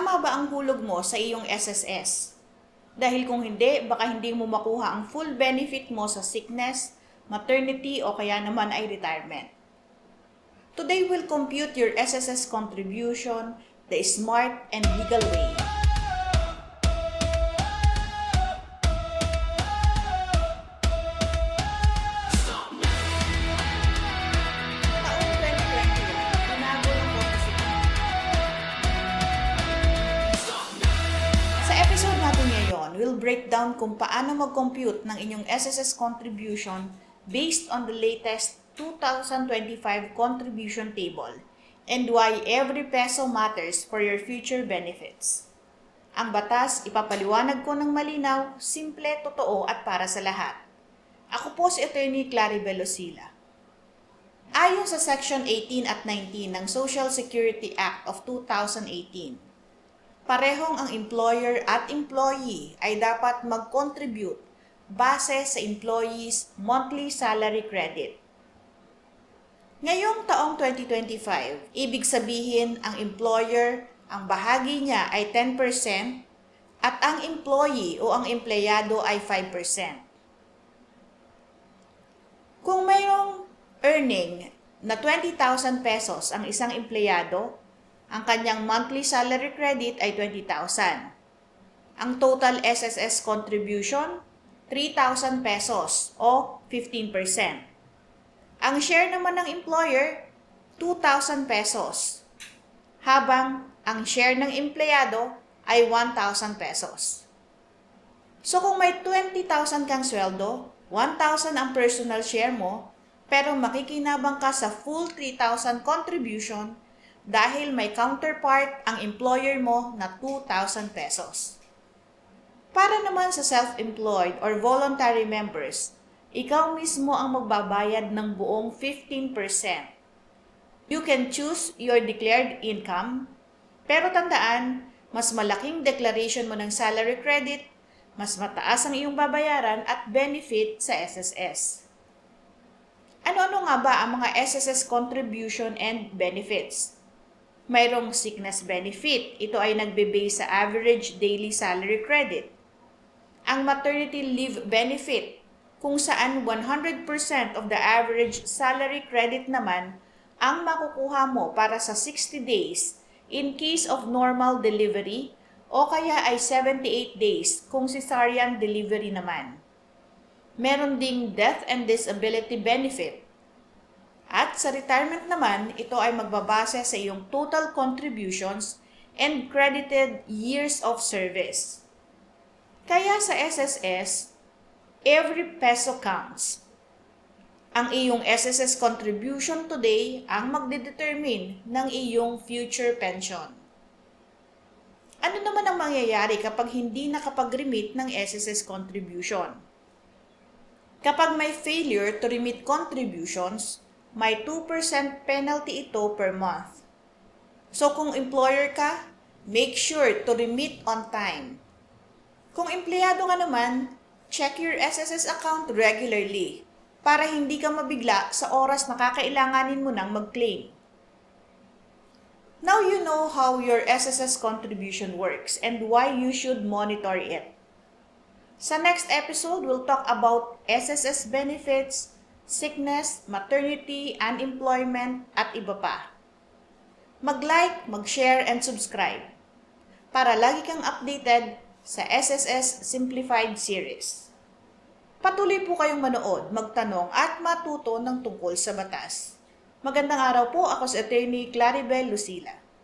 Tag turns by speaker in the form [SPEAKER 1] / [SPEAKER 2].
[SPEAKER 1] Tama ba ang hulog mo sa iyong SSS? Dahil kung hindi, baka hindi mo makuha ang full benefit mo sa sickness, maternity o kaya naman ay retirement. Today we'll compute your SSS contribution the smart and legal way. We'll break down kung paano mag-compute ng inyong SSS contribution based on the latest 2025 contribution table and why every peso matters for your future benefits. Ang batas, ipapaliwanag ko ng malinaw, simple, totoo at para sa lahat. Ako po si Attorney Claribel Lucila. Ayon sa Section 18 at 19 ng Social Security Act of 2018, parehong ang employer at employee ay dapat mag-contribute base sa employee's monthly salary credit. Ngayong taong 2025, ibig sabihin ang employer, ang bahagi niya ay 10% at ang employee o ang empleyado ay 5%. Kung mayroong earning na 20,000 pesos ang isang empleyado, ang kanyang monthly salary credit ay 20,000. Ang total SSS contribution, 3,000 pesos o 15%. Ang share naman ng employer, 2,000 pesos. Habang ang share ng empleyado ay 1,000 pesos. So kung may 20,000 kang sweldo, 1,000 ang personal share mo, pero makikinabang ka sa full 3,000 contribution, dahil may counterpart ang employer mo na 2,000 pesos. Para naman sa self-employed or voluntary members, ikaw mismo ang magbabayad ng buong 15%. You can choose your declared income, pero tandaan, mas malaking declaration mo ng salary credit, mas mataas ang iyong babayaran at benefit sa SSS. Ano-ano nga ba ang mga SSS contribution and benefits? Mayroong sickness benefit. Ito ay nagbe-base sa average daily salary credit. Ang maternity leave benefit, kung saan 100% of the average salary credit naman ang makukuha mo para sa 60 days in case of normal delivery o kaya ay 78 days kung cesarean delivery naman. Meron ding death and disability benefit. At sa retirement naman, ito ay magbabase sa iyong total contributions and credited years of service. Kaya sa SSS, every peso counts. Ang iyong SSS contribution today ang magdedetermine ng iyong future pension. Ano naman ang mangyayari kapag hindi nakapag-remit ng SSS contribution? Kapag may failure to remit contributions, may 2% penalty ito per month. So kung employer ka, make sure to remit on time. Kung empleyado ka naman, check your SSS account regularly para hindi ka mabigla sa oras na kakailanganin mo nang mag-claim. Now you know how your SSS contribution works and why you should monitor it. Sa next episode, we'll talk about SSS benefits, sickness, maternity, unemployment, at iba pa. Mag-like, mag-share, and subscribe para lagi kang updated sa SSS Simplified Series. Patuloy po kayong manood, magtanong, at matuto ng tungkol sa batas. Magandang araw po, ako si Attorney Claribel Lucila.